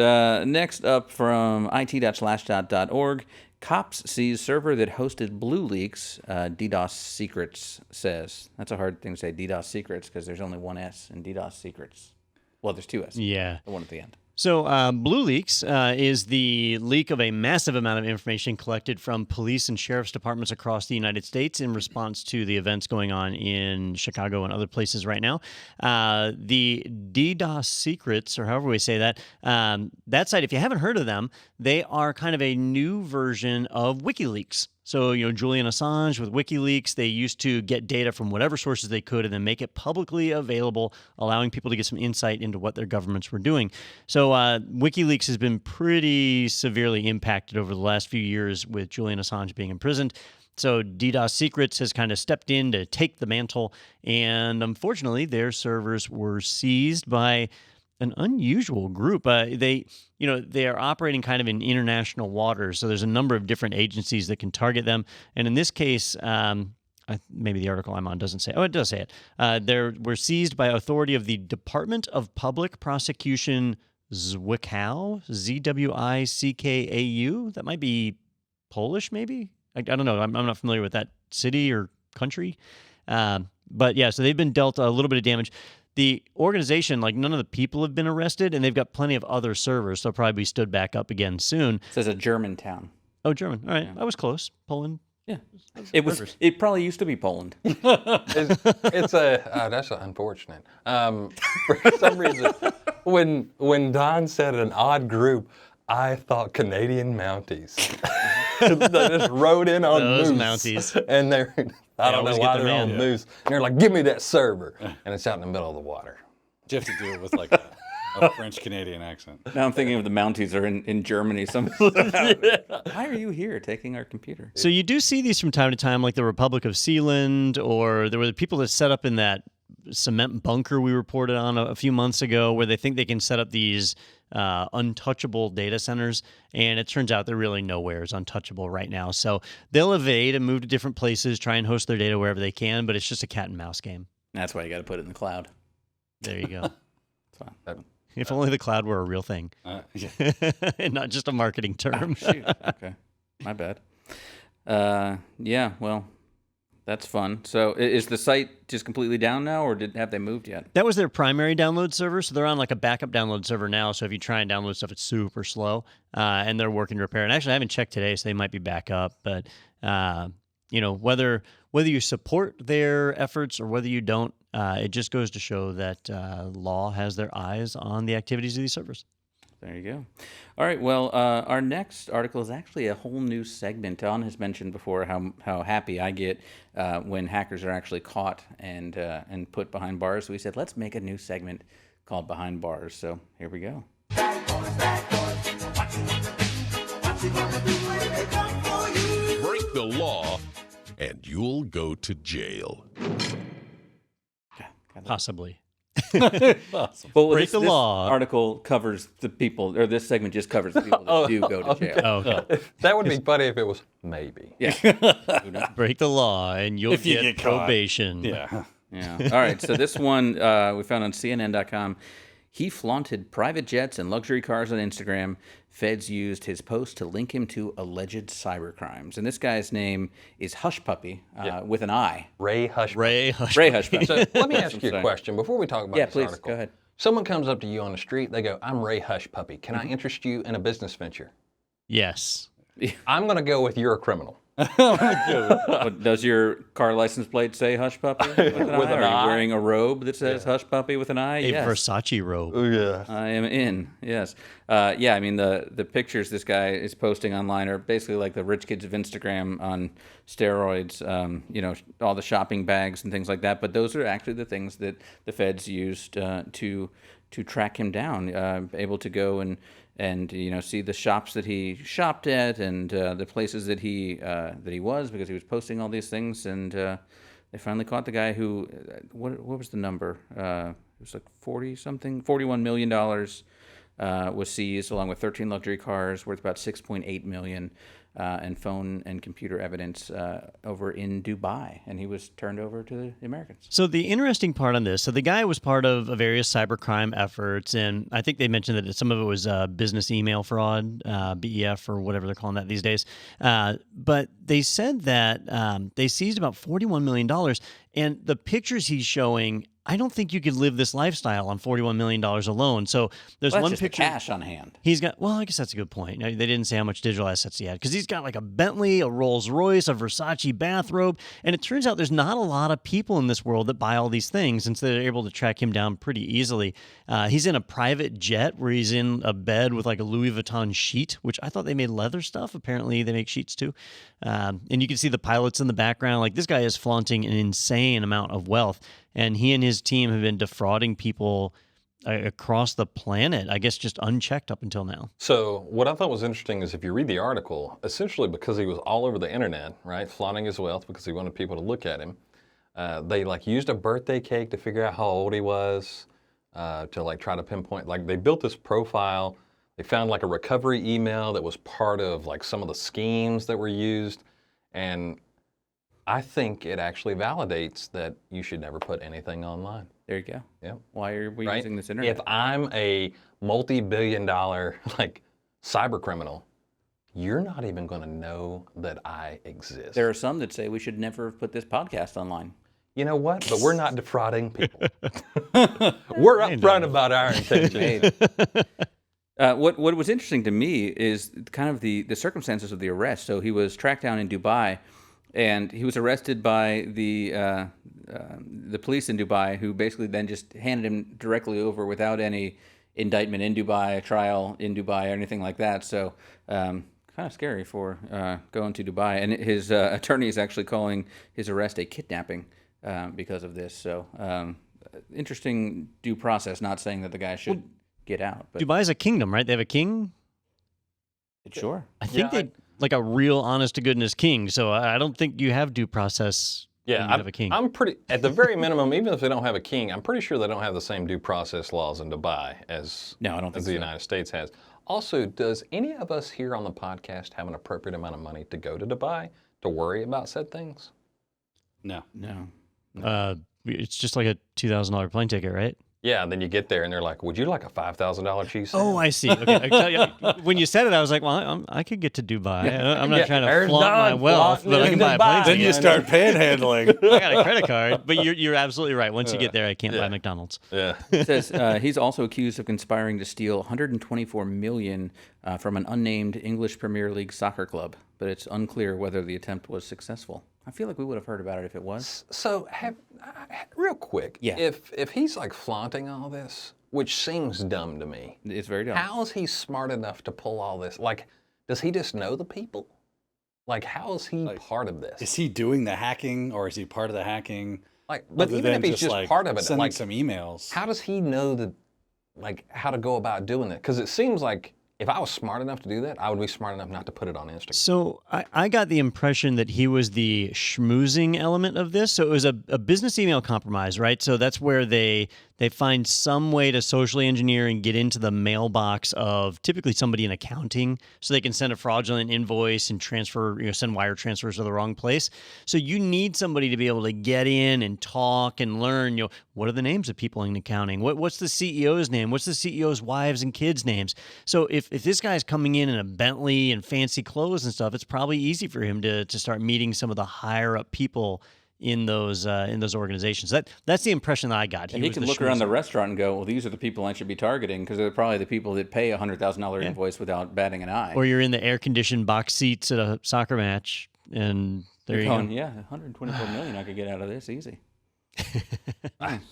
Next up from it.slashdot.org. Cops seize server that hosted BlueLeaks. DDoSecrets says. That's a hard thing to say, DDoSecrets, because there's only one S in DDoSecrets. Well, there's two S's. Yeah. The one at the end. So BlueLeaks is the leak of a massive amount of information collected from police and sheriff's departments across the United States in response to the events going on in Chicago and other places right now. The DDoSecrets, or however we say that, that site, if you haven't heard of them, they are kind of a new version of WikiLeaks. So, Julian Assange with WikiLeaks, they used to get data from whatever sources they could and then make it publicly available, allowing people to get some insight into what their governments were doing. So WikiLeaks has been pretty severely impacted over the last few years with Julian Assange being imprisoned. So DDoSecrets has kind of stepped in to take the mantle, and unfortunately, their servers were seized by an unusual group. They are operating kind of in international waters, so there's a number of different agencies that can target them. And in this case, maybe the article I'm on doesn't say. Oh, it does say it. They were seized by authority of the Department of Public Prosecution Zwickau, Zwickau. That might be Polish, maybe. I don't know. I'm not familiar with that city or country. But yeah, so they've been dealt a little bit of damage. The organization, none of the people have been arrested, and they've got plenty of other servers, so they'll probably be stood back up again soon. It says a German town. Oh, German. All right. Yeah. I was close. Poland. Yeah. It probably used to be Poland. That's unfortunate. For some reason, when Don said an odd group, I thought Canadian Mounties. They just rode in on Those moose. Mounties. And I don't know always why get the they're on man. moose. And they're like, give me that server. And it's out in the middle of the water. You have to do it with a French-Canadian accent. Now I'm thinking of the Mounties are in Germany. Why are you here taking our computer? So you do see these from time to time, like the Republic of Sealand, or there were the people that set up in that cement bunker we reported on a few months ago, where they think they can set up these untouchable data centers, and it turns out they're really nowhere is untouchable right now. So they'll evade and move to different places, try and host their data wherever they can, but it's just a cat and mouse game. That's why you got to put it in the cloud. There you go. It's fine. If only the cloud were a real thing Yeah. and not just a marketing term. Shoot. Okay. My bad. Yeah, well, that's fun. So is the site just completely down now, or have they moved yet? That was their primary download server, so they're on a backup download server now. So if you try and download stuff, it's super slow, and they're working to repair. And actually, I haven't checked today, so they might be back up. But whether you support their efforts or whether you don't, it just goes to show that law has their eyes on the activities of these servers. There you go. All right. Well, our next article is actually a whole new segment. Don has mentioned before how happy I get when hackers are actually caught and put behind bars. So we said, let's make a new segment called Behind Bars. So here we go. Break the law, and you'll go to jail. Possibly. Well, Break the law. Article covers the people, or this segment just covers the people that do go to jail. Oh, okay. That would be funny if it was maybe. Yeah. Break the law, and you'll If you get get caught. probation. Yeah. Yeah. All right. So this one we found on CNN.com. He flaunted private jets and luxury cars on Instagram. Feds used his post to link him to alleged cybercrimes. And this guy's name is Hush Puppy with an I. Ray Hush. Ray Hush. Ray Hush Puppy. So let me ask you a Sorry. question before we talk about Yeah, this please, article. go ahead. Someone comes up to you on the street, they go, I'm Ray Hush Puppy. Can I interest you in a business venture? Yes. I'm going to go with you're a criminal. What, does your car license plate say "Hush Puppy" with an eye? Are you wearing a robe that says "Hush Puppy" with an eye? A Yes. Versace robe. Oh, yeah. I am in. Yes. Yeah. I mean, the pictures this guy is posting online are basically like the rich kids of Instagram on steroids. You know, all the shopping bags and things like that. But those are actually the things that the feds used to track him down. Able to go and you know, see the shops that he shopped at and the places that he was, because he was posting all these things. And they finally caught the guy who what was the number? It was like $41 million was seized, along with 13 luxury cars worth about $6.8 million, and phone and computer evidence over in Dubai, and he was turned over to the Americans. So the interesting part on this, so the guy was part of various cybercrime efforts, and I think they mentioned that some of it was business email fraud, BEF or whatever they're calling that these days. But they said that they seized about $41 million, and the pictures he's showing, I don't think you could live this lifestyle on $41 million alone. So there's Well, that's one just the picture. cash on hand. He's got, well, I guess that's a good point. They didn't say how much digital assets he had, because he's got like a Bentley, a Rolls Royce, a Versace bathrobe. And it turns out there's not a lot of people in this world that buy all these things, and so they're able to track him down pretty easily. He's in a private jet where he's in a bed with like a Louis Vuitton sheet, which I thought they made leather stuff. Apparently they make sheets too. And you can see the pilots in the background. Like, this guy is flaunting an insane amount of wealth. And he and his team have been defrauding people across the planet, I guess, just unchecked up until now. So what I thought was interesting is if you read the article, essentially because he was all over the internet, right, flaunting his wealth because he wanted people to look at him, they like used a birthday cake to figure out how old he was, to like try to pinpoint, like they built this profile. They found like a recovery email that was part of like some of the schemes that were used. And I think it actually validates that you should never put anything online. There you go. Yeah. Why are we Right? using this internet? If I'm a multi-billion-dollar like cyber criminal, you're not even going to know that I exist. There are some that say we should never have put this podcast online. You know what? But we're not defrauding people. We're upfront about our intentions. What was interesting to me is kind of the circumstances of the arrest. So he was tracked down in Dubai, and he was arrested by the police in Dubai, who basically then just handed him directly over without any indictment in Dubai, a trial in Dubai, or anything like that. So kind of scary for going to Dubai. And his attorney is actually calling his arrest a kidnapping because of this. So interesting due process, not saying that the guy should get out. But Dubai's a kingdom, right? They have a king? sure. I think they like a real honest-to-goodness king, so I don't think you have due process when you have a king. I'm pretty, at the very minimum, even if they don't have a king, I'm pretty sure they don't have the same due process laws in Dubai as, No, I don't think as the so. United States has. Also, does any of us here on the podcast have an appropriate amount of money to go to Dubai to worry about said things? No. It's just like a $2,000 plane ticket, right? Yeah, and then you get there and they're like, would you like a $5,000 cheese Oh, sandwich? I see. Okay. I tell you, when you said it, I was like, well, I could get to Dubai. I'm not Yeah, trying to there's flaunt my Don wealth, but I flaunting can buy a in plane Dubai. ticket. Then you start panhandling. I got a credit card, but you're absolutely right. Once you get there, I can't buy McDonald's. Yeah. It says he's also accused of conspiring to steal $124 million from an unnamed English Premier League soccer club, but it's unclear whether the attempt was successful. I feel like we would have heard about it if it was. So, real quick, Yeah. if he's like flaunting all this, which seems dumb to me, It's very dumb. how is he smart enough to pull all this? Like, does he just know the people? Like, how is he part of this? Is he doing the hacking, or is he part of the hacking? Like, but other even than if he's just like part of it, sending like, some emails. how does he know that, like, how to go about doing that? Because it seems like if I was smart enough to do that, I would be smart enough not to put it on Instagram. So I got the impression that he was the schmoozing element of this. So it was a business email compromise, right? So that's where they find some way to socially engineer and get into the mailbox of typically somebody in accounting, so they can send a fraudulent invoice and transfer, send wire transfers to the wrong place. So you need somebody to be able to get in and talk and learn, what are the names of people in accounting? What's the CEO's name? What's the CEO's wives and kids' names? So if this guy's coming in a Bentley and fancy clothes and stuff, it's probably easy for him to start meeting some of the higher up people in those organizations. That's the impression that I got. And he was can the look around the schmoozer. restaurant and go, well, these are the people I should be targeting, because they're probably the people that pay a $100,000 invoice without batting an eye. Or you're in the air-conditioned box seats at a soccer match. and there you Going, go. yeah, 124 million I could get out of this easy.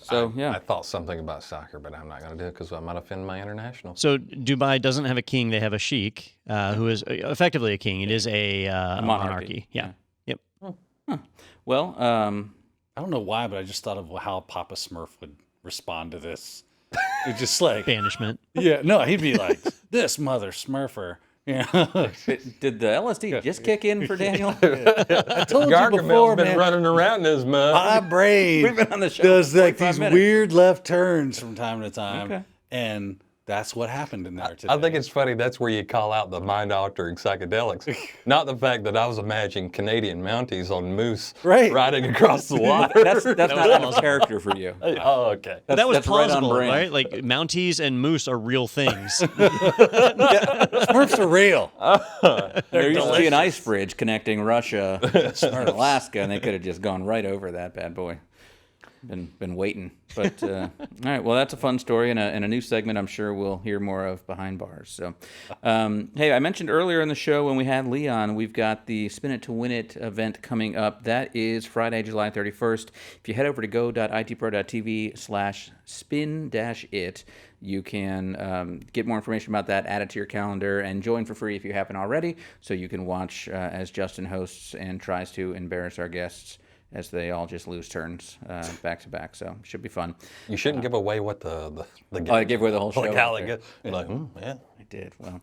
So yeah, I thought something about soccer, but I'm not going to do it because I might offend my international. So Dubai doesn't have a king; they have a sheik, who is effectively a king. It is a monarchy. Yeah. Yep. well, I don't know why, but I just thought of how Papa Smurf would respond to this. It's just like, Banishment. yeah, no, he'd be like, "This mother Smurfer." Yeah, did the LSD just kick in for Daniel? I told you Gargamel's before, been man. running around this mug. My brain We've been on the show does for like 45 these minutes. weird left turns from time to time, Okay. and that's what happened in there today. I think it's funny. That's where you call out the mind-altering psychedelics, not the fact that I was imagining Canadian Mounties on moose Right. riding across the water. That's not out of character for you. Oh, okay. That was that's right on plausible, brand. right? Like Mounties and moose are real things. Smurfs are real. There used to be an ice bridge connecting Russia and Alaska, and they could have just gone right over that bad boy. Been waiting, but all right. Well, that's a fun story and a new segment. I'm sure we'll hear more of behind bars. So, hey, I mentioned earlier in the show when we had Leon, we've got the Spin It to Win It event coming up. That is Friday, July 31st. If you head over to go.itpro.tv/spin-it, you can get more information about that, add it to your calendar, and join for free if you haven't already. So you can watch as Justin hosts and tries to embarrass our guests as they all just lose turns back to back. So it should be fun. You shouldn't give away what the game. Oh, I gave away the whole show. Like how right they there. get. You're like, yeah. I did. Well,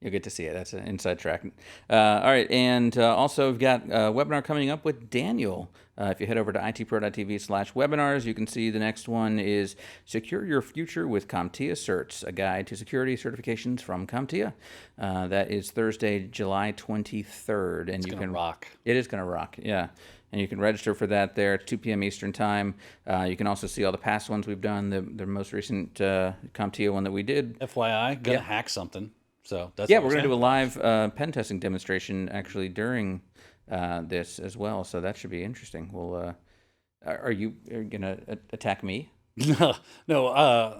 you'll get to see it. That's an inside track. All right. And also, we've got a webinar coming up with Daniel. If you head over to itpro.tv/webinars, you can see the next one is Secure Your Future with CompTIA Certs, a guide to security certifications from CompTIA. That is Thursday, July 23rd. And you can rock. It is going to rock. Yeah. And you can register for that there at 2 p.m. Eastern Time. You can also see all the past ones we've done, the most recent CompTIA one that we did. FYI, gonna hack something. So that's Yeah, what we're going to do a saying. live pen testing demonstration actually during this as well. So that should be interesting. We'll, are you going to attack me? No.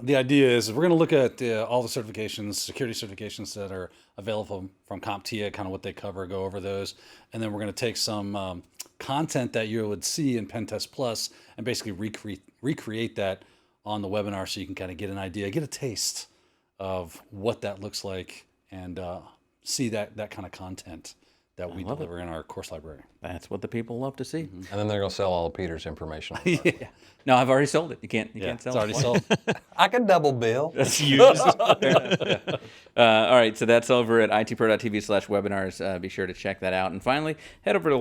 The idea is we're going to look at all the certifications, security certifications that are available from CompTIA, kind of what they cover, go over those, and then we're going to take some content that you would see in Pentest Plus and basically recreate that on the webinar, so you can kind of get an idea, get a taste of what that looks like, and see that kind of content that we deliver in our course library. That's what the people love to see. And then they're going to sell all of Peter's information. Yeah. No, I've already sold it. You can't sell it's already it. sold. I can double bill. That's used. All right, so that's over at itpro.tv/webinars. Be sure to check that out. And finally, head over to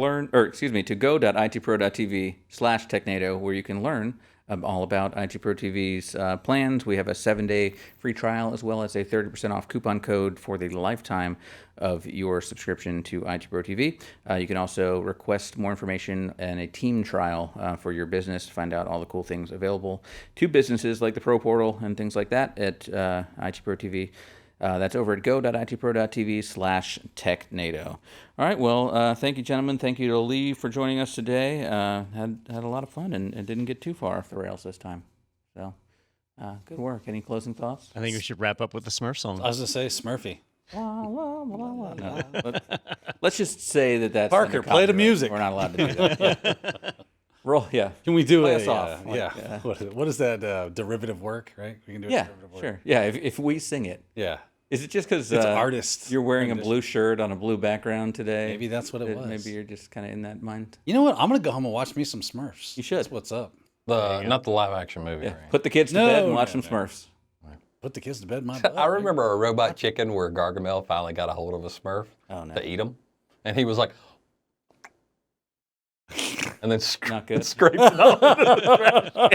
to go.itpro.tv/Technado, where you can learn all about IT Pro TV's plans. We have a 7-day free trial as well as a 30% off coupon code for the lifetime of your subscription to IT Pro TV. You can also request more information and a team trial for your business to find out all the cool things available to businesses like the Pro Portal and things like that at IT Pro TV. That's over at go.itpro.tv/Technado. All right, well, thank you, gentlemen. Thank you to Lee for joining us today. Had a lot of fun and didn't get too far off the rails this time. So, good work. Any closing thoughts? I think we should wrap up with the Smurf song. I was going to say Smurfy. No, let's just say that's Parker, under play the copyright. music. We're not allowed to do that. Roll, yeah. Can we do Play it? us off. Yeah. What is that? Derivative work, right? We can do Yeah, derivative work. sure. Yeah, if we sing it. Yeah. Is it just because It's artist you're wearing a rendition. blue shirt on a blue background today? Maybe that's what it that was. Maybe you're just kind of in that mind. You know what? I'm going to go home and watch me some Smurfs. You should. That's what's up. Not the live action movie. Yeah. Right? Put the kids to bed and watch some Smurfs. Put the kids to bed, my butt. I remember a robot chicken where Gargamel finally got a hold of a Smurf to eat him, and he was like, and then Not good. scraped it off into the trash can.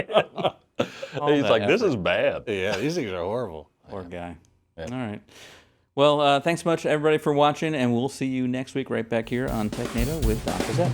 All He's that like, "This effort. is bad." Yeah, these things are horrible. Poor guy. Yeah. All right. Well, thanks so much, everybody, for watching, and we'll see you next week right back here on Technado with Dr. Zep.